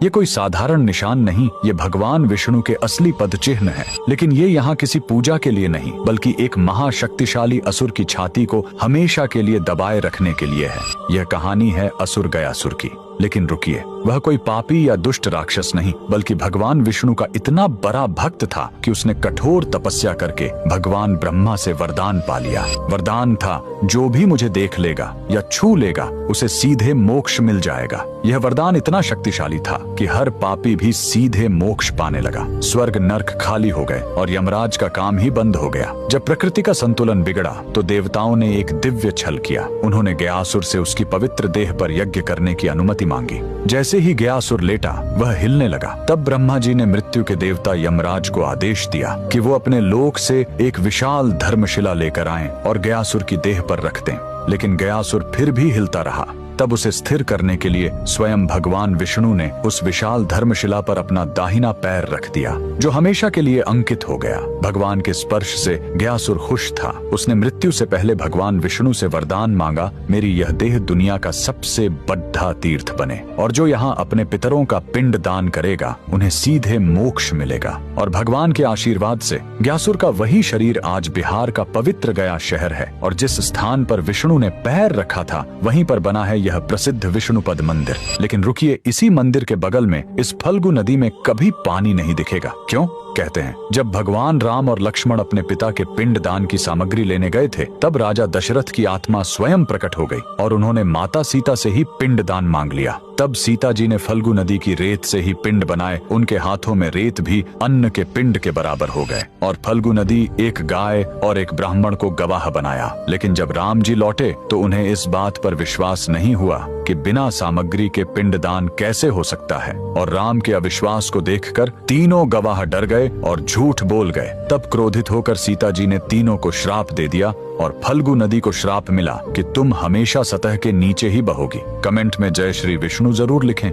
ये कोई साधारण निशान नहीं, ये भगवान विष्णु के असली पद चिन्ह है। लेकिन ये यहाँ किसी पूजा के लिए नहीं, बल्कि एक महाशक्तिशाली असुर की छाती को हमेशा के लिए दबाए रखने के लिए है। यह कहानी है असुर गयासुर की। लेकिन रुकिए, वह कोई पापी या दुष्ट राक्षस नहीं, बल्कि भगवान विष्णु का इतना बड़ा भक्त था कि उसने कठोर तपस्या करके भगवान ब्रह्मा से वरदान पा लिया। वरदान था, जो भी मुझे देख लेगा या छू लेगा उसे सीधे मोक्ष मिल जाएगा। यह वरदान इतना शक्तिशाली था कि हर पापी भी सीधे मोक्ष पाने लगा। स्वर्ग नर्क खाली हो गए और यमराज का काम ही बंद हो गया। जब प्रकृति का संतुलन बिगड़ा तो देवताओं ने एक दिव्य छल किया। उन्होंने गयासुर से उसकी पवित्र देह पर यज्ञ करने की अनुमति मांगी। जैसे ही गयासुर लेटा, वह हिलने लगा। तब ब्रह्मा जी ने मृत्यु के देवता यमराज को आदेश दिया कि वो अपने लोक से एक विशाल धर्मशिला लेकर आएं और गयासुर की देह पर रख दें। लेकिन गयासुर फिर भी हिलता रहा। तब उसे स्थिर करने के लिए स्वयं भगवान विष्णु ने उस विशाल धर्मशिला पर अपना दाहिना पैर रख दिया, जो हमेशा के लिए अंकित हो गया। भगवान के स्पर्श से गयासुर खुश था। उसने मृत्यु से पहले भगवान विष्णु से वरदान मांगा, मेरी यह देह दुनिया का सबसे बड़ा तीर्थ बने, और जो यहाँ अपने पितरों का पिंड दान करेगा उन्हें सीधे मोक्ष मिलेगा। और भगवान के आशीर्वाद से गयासुर का वही शरीर आज बिहार का पवित्र गया शहर है। और जिस स्थान पर विष्णु ने पैर रखा था, वहीं पर बना है यह प्रसिद्ध विष्णुपद मंदिर। लेकिन रुकिए, इसी मंदिर के बगल में इस फल्गु नदी में कभी पानी नहीं दिखेगा। क्यों? कहते हैं, जब भगवान राम और लक्ष्मण अपने पिता के पिंड दान की सामग्री लेने गए थे, तब राजा दशरथ की आत्मा स्वयं प्रकट हो गई और उन्होंने माता सीता से ही पिंड दान मांग लिया। तब सीता जी ने फल्गु नदी की रेत से ही पिंड बनाए। उनके हाथों में रेत भी अन्न के पिंड के बराबर हो गए। और फल्गु नदी एक गाय और एक ब्राह्मण को गवाह बनाया। लेकिन जब राम जी लौटे तो उन्हें इस बात पर विश्वास नहीं हुआ कि बिना सामग्री के पिंड दान कैसे हो सकता है। और राम के अविश्वास को देखकर तीनों गवाह डर गए और झूठ बोल गए। तब क्रोधित होकर सीता जी ने तीनों को श्राप दे दिया और फल्गु नदी को श्राप मिला कि तुम हमेशा सतह के नीचे ही बहोगी। कमेंट में जय श्री विष्णु जरूर लिखें।